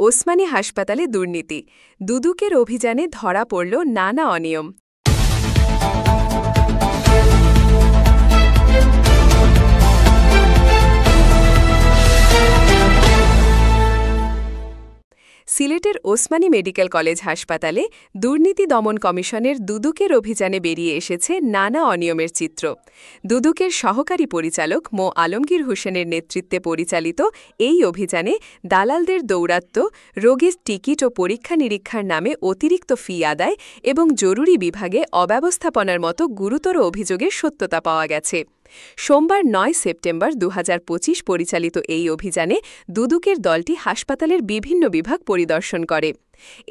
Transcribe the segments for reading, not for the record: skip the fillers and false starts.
ওসমানী হাসপাতালে দুর্নীতি, দুদকের অভিযানে ধরা পড়ল নানা অনিয়ম। সিলেটের ওসমানী মেডিকেল কলেজ হাসপাতালে দুর্নীতি দমন কমিশনের দুদকের অভিযানে বেরিয়ে এসেছে নানা অনিয়মের চিত্র। দুদকের সহকারী পরিচালক মো আলমগীর হোসেনের নেতৃত্বে পরিচালিত এই অভিযানে দালালদের দৌরাত্ম্য, রোগীর টিকিট ও পরীক্ষা নিরীক্ষার নামে অতিরিক্ত ফি আদায় এবং জরুরি বিভাগে অব্যবস্থাপনার মতো গুরুতর অভিযোগের সত্যতা পাওয়া গেছে। সোমবার ৯ সেপ্টেম্বর ২০২৫ পরিচালিত এই অভিযানে দুদকের দলটি হাসপাতালের বিভিন্ন বিভাগ পরিদর্শন করে।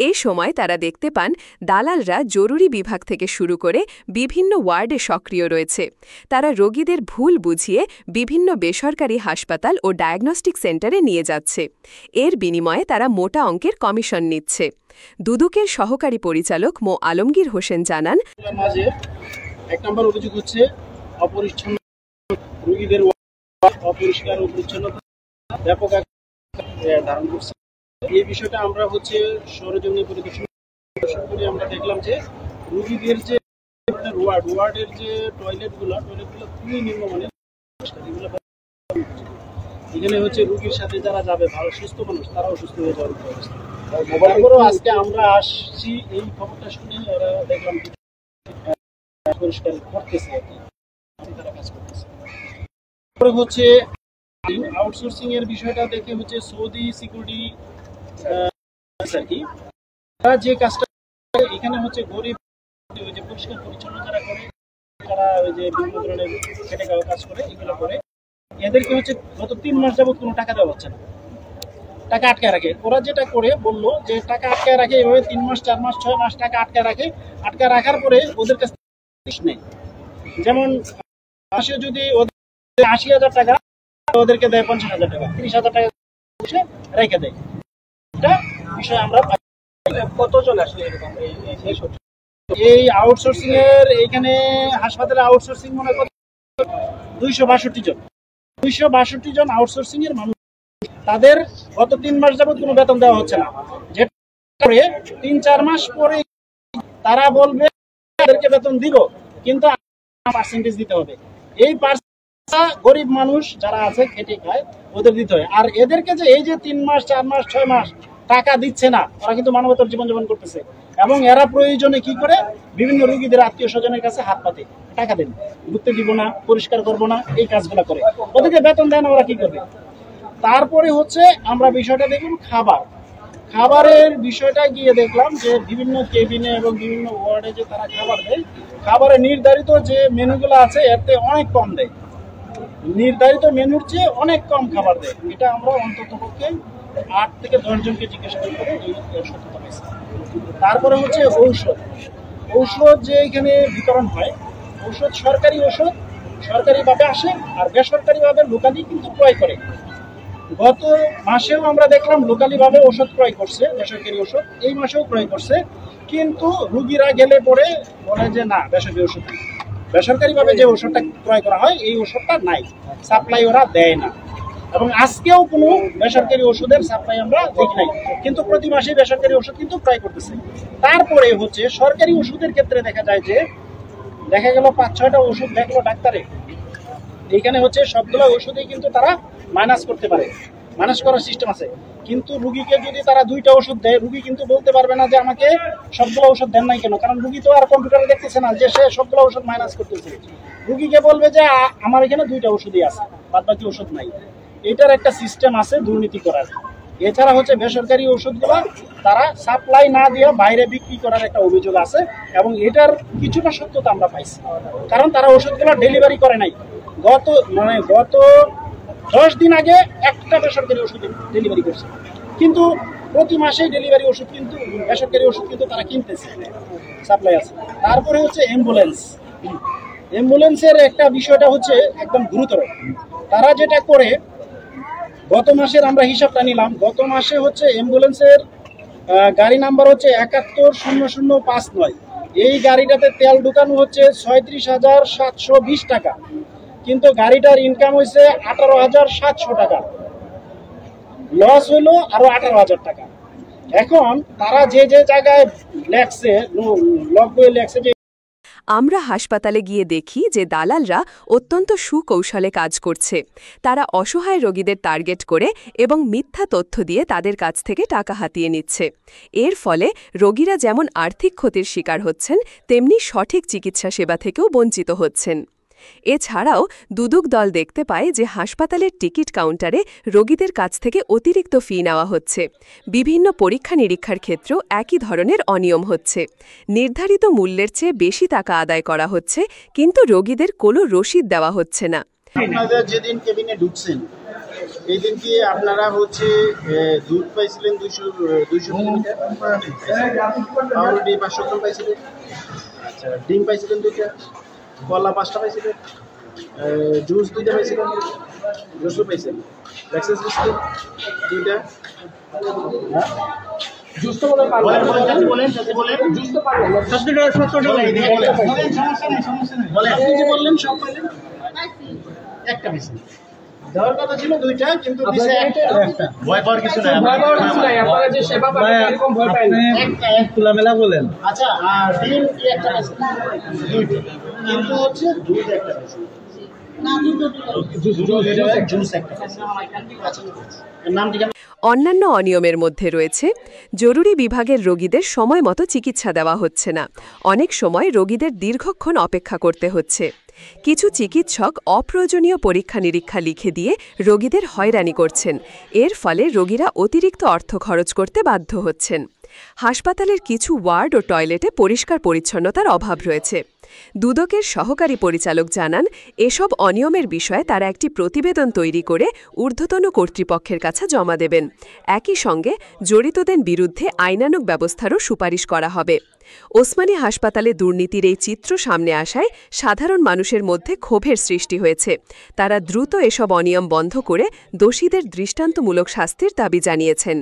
এ সময় তারা দেখতে পান দালালরা জরুরি বিভাগ থেকে শুরু করে বিভিন্ন ওয়ার্ডে সক্রিয় রয়েছে। তারা রোগীদের ভুল বুঝিয়ে বিভিন্ন বেসরকারি হাসপাতাল ও ডায়াগনস্টিক সেন্টারে নিয়ে যাচ্ছে। এর বিনিময়ে তারা মোটা অঙ্কের কমিশন নিচ্ছে। দুদকের সহকারী পরিচালক মো আলমগীর হোসেন জানান, এক নম্বর অভিযোগ হচ্ছে অপরিচ্ছন্ন রোগীদের অপরিষ্কার ও পরিচ্ছন্নতা ব্যাপক ধারণ করছে। এই বিষয়টা আমরা হচ্ছে সরেজমিনে পরিদর্শন করে আমরা দেখলাম যে রোগীদের যে ওয়ার্ডের যে টয়লেটগুলো খুবই নিম্নমানের। এখানে হচ্ছে রোগীর সাথে যারা যাবে ভালো সুস্থ মানুষ তারাও সুস্থ হয়ে যাওয়ার অবস্থা। তারপরেও আজকে আমরা আসছি এই খবরটা শুনে ওরা দেখলাম পরিষ্কার করতেছে আর কি, তারা কাজ করতেছে। তারপরে হচ্ছে আউটসোর্সিং এর বিষয়টা দেখে হচ্ছে সৌদি সিকিউরিটি আর কি, তারা যে কাজটা এখানে হচ্ছে গরিব ওই যে পরিষ্কার পরিচ্ছন্ন যারা করে, তারা ওই যে বিভিন্ন ধরনের খেটে খাওয়া কাজ করে, এগুলো করে এদেরকে হচ্ছে গত ৩ মাস যাবত কোনো টাকা দেওয়া হচ্ছে না, টাকা আটকায় রাখে। ওরা যেটা করে বললো যে টাকা আটকায় রাখে, এভাবে ৩ মাস ৪ মাস ৬ মাস টাকা আটকায় রাখে। আটকায় রাখার পরে ওদের কাছে নেই, যেমন মাসে যদি ওদের ৮০,০০০ টাকা ওদেরকে দেয় ৫০,০০০ টাকা, ৩০,০০০ টাকা রেখে দেয়। এটা বিষয় আমরা কতজন আসলে এই আউটসোর্সিং এর এইখানে হাসপাতালে আউটসোর্সিং মনে করেন ২৬২ জন ২৬২ জন আউটসোর্সিং এর মানুষ, তাদের গত ৩ মাস যাবত কোনো বেতন দেওয়া হচ্ছে না। যেটা করে ৩-৪ মাস পরে তারা বলবে তাদেরকে বেতন দিব, কিন্তু পার্সেন্টেজ দিতে হবে। এই গরিব মানুষ যারা আছে খেটে খায় ওদের দিতে হয়। আর এদেরকে যে এই যে 3 মাস 4 মাস 6 মাস টাকা দিচ্ছে না, ওরা কিন্তু মানবতার জীবনযাপন করতেছে। এবং এরা প্রয়োজনে কি করে বিভিন্ন রোগীদের আত্মীয় স্বজনের কাছে হাত পাতে, টাকা দেন, ঘুরতে দিব না, পরিষ্কার করবো না, এই কাজগুলো করে। ওদেরকে বেতন দেয় না, ওরা কি করবে? তারপরে হচ্ছে আমরা বিষয়টা দেখুন খাবারের বিষয়টা গিয়ে দেখলাম যে বিভিন্ন কেবিনে এবং বিভিন্ন ওয়ার্ডে যে তারা খাবার দেয়, খাবারের নির্ধারিত যে মেনুগুলো আছে এতে অনেক কম দেয়, নির্ধারিত মেনুর চেয়ে অনেক কম খাবার দেয়। এটা আমরা অন্তত পক্ষে 8 থেকে 10 জনকে জিজ্ঞাসা করে এই সত্যতা পেয়েছি। তারপরে হচ্ছে ঔষধ যে এখানে বিতরণ হয়, ঔষধ সরকারিভাবে আসে আর বেসরকারিভাবে লোকালি কিন্তু ক্রয় করে। গত মাসেও আমরা দেখলাম লোকালিভাবে ওষুধ ক্রয় করছে, বেসরকারি ওষুধ এই মাসেও ক্রয় করছে, কিন্তু রুগীরা গেলে পরে বলে যে না বেসরকারি ওষুধ, বেসরকারিভাবে যে ওষুধটা ক্রয় করা হয় এই ওষুধটা নাই, সাপ্লাই ওরা দেয় না। এবং আজকেও কোনো বেসরকারি ওষুধের সাপ্লাই আমরা দেখি নাই, কিন্তু প্রতি মাসে বেসরকারি ওষুধ কিন্তু ক্রয় করতেছে। তারপরে হচ্ছে সরকারি ওষুধের ক্ষেত্রে দেখা যায় যে দেখা গেল ৫-৬টা ওষুধ দেখলো ডাক্তারে, এইখানে হচ্ছে সবগুলো ওষুধেই কিন্তু তারা মাইনাস করতে পারে, মাইনাস করার সিস্টেম আছে। কিন্তু রুগীকে যদি তারা 2টা ওষুধ দেয়, রুগী কিন্তু বলতে পারবে না যে আমাকে সবগুলো ওষুধ দেন নাই কেন, কারণ রুগী তো আর কম্পিউটারে দেখতেছে না যে সে সবগুলো ওষুধ মাইনাস করতেছে। রুগীকে বলবে যে আমার এখানে 2টা ওষুধই আছে, বাদ বাকি ওষুধ নাই। এটার একটা সিস্টেম আছে দুর্নীতি করার। এছাড়া হচ্ছে বেসরকারি ওষুধগুলো তারা সাপ্লাই না দিয়ে বাইরে বিক্রি করার একটা অভিযোগ আছে, এবং এটার কিছুটা সত্যতা আমরা পাইছি, কারণ তারা ওষুধগুলো ডেলিভারি করে নাই। গত 10 দিন আগে একটা বেসরকারি ওষুধ ডেলিভারি করছে, কিন্তু প্রতি মাসে ডেলিভারি ওষুধ কিন্তু বেসরকারি ওষুধ কিন্তু তারা কিনতেছে, সাপ্লাই আছে। তারপরে হচ্ছে অ্যাম্বুলেন্সের একটা বিষয়টা হচ্ছে একদম গুরুতর। তারা যেটা করে, গত মাসের আমরা হিসাবটা নিলাম, গত মাসে হচ্ছে অ্যাম্বুলেন্সের গাড়ি নাম্বার হচ্ছে ৭১০০৫৯, এই গাড়িটাতে তেল ঢুকানো হচ্ছে ৩৬,৭২০ টাকা, কিন্তু গাড়িটার ইনকাম হয়েছে ১৮,৭০০ টাকা, লস হইলো আরো 18,000 টাকা। এখন তারা যে যে জায়গায় লেখছে লক বইয়ে লেখছে যে আমরা হাসপাতালে গিয়ে দেখি যে দালালরা অত্যন্ত সুকৌশলে কাজ করছে। তারা অসহায় রোগীদের টার্গেট করে এবং মিথ্যা তথ্য দিয়ে তাদের কাছ থেকে টাকা হাতিয়ে নিচ্ছে। এর ফলে রোগীরা যেমন আর্থিক ক্ষতির শিকার হচ্ছেন, তেমনি সঠিক চিকিৎসা সেবা থেকেও বঞ্চিত হচ্ছেন। এছাড়াও দুদক দল দেখতে পায় যে হাসপাতালের টিকিট কাউন্টারে রোগীদের কাছ থেকে অতিরিক্ত ফি নেওয়া হচ্ছে। বিভিন্ন পরীক্ষা নিরীক্ষার ক্ষেত্রেও একই ধরনের অনিয়ম হচ্ছে। নির্ধারিত মূল্যের চেয়ে বেশি টাকা আদায় করা হচ্ছে, কিন্তু রোগীদের কোনো রসিদ দেওয়া হচ্ছে না। আপনাদের যেদিন কেবিনে ঢুকছেন এই দিন কি আপনারা হচ্ছে দুধ পাইছিলেন 200 মিলিলিটার, পাউরুটি 500 গ্রাম পাইছিলেন, আচ্ছা ডিম পাইছিলেন 2টা, কলা 5টা পাইছিলেন, জুস 2টা পাইছিলেন, জুসও পাইছেন, লেক্সাস বিস্কুট 2টা, জুস তো বলেন জুস তো পারবেন 70 টাকা আপনি যে বললেন সব পাইলেন, একটা পাইছেন। দেওয়ার কথা ছিল 2টা, কিন্তু দিছে একটা। ভয় পাওয়ার কিছু নাই, আপনারা যে সেবা পাবেন এরকম ভয় পাই না, একটা খোলামেলা বলেন। আচ্ছা, আর ডিম কি একটা পাইছেন? 2টা, কিন্তু হচ্ছে দুধ একটা পাইছেন না, জুস একটা পাইছেন। আচ্ছা, নাম ঠিক আছে। অন্যান্য অনিয়মের মধ্যে রয়েছে জরুরি বিভাগের রোগীদের সময় মতো চিকিৎসা দেওয়া হচ্ছে না। অনেক সময় রোগীদের দীর্ঘক্ষণ অপেক্ষা করতে হচ্ছে। কিছু চিকিৎসক অপ্রয়োজনীয় পরীক্ষা নিরীক্ষা লিখে দিয়ে রোগীদের হয়রানি করছেন। এর ফলে রোগীরা অতিরিক্ত অর্থ খরচ করতে বাধ্য হচ্ছেন। হাসপাতালের কিছু ওয়ার্ড ও টয়লেটে পরিষ্কার পরিচ্ছন্নতার অভাব রয়েছে। দুদকের সহকারী পরিচালক জানান, এসব অনিয়মের বিষয়ে তারা একটি প্রতিবেদন তৈরি করে ঊর্ধ্বতন কর্তৃপক্ষের কাছে জমা দেবেন। একই সঙ্গে জড়িতদের বিরুদ্ধে আইনানুগ ব্যবস্থারও সুপারিশ করা হবে। ওসমানী হাসপাতালে দুর্নীতির এই চিত্র সামনে আসায় সাধারণ মানুষের মধ্যে ক্ষোভের সৃষ্টি হয়েছে। তারা দ্রুত এসব অনিয়ম বন্ধ করে দোষীদের দৃষ্টান্তমূলক শাস্তির দাবি জানিয়েছেন।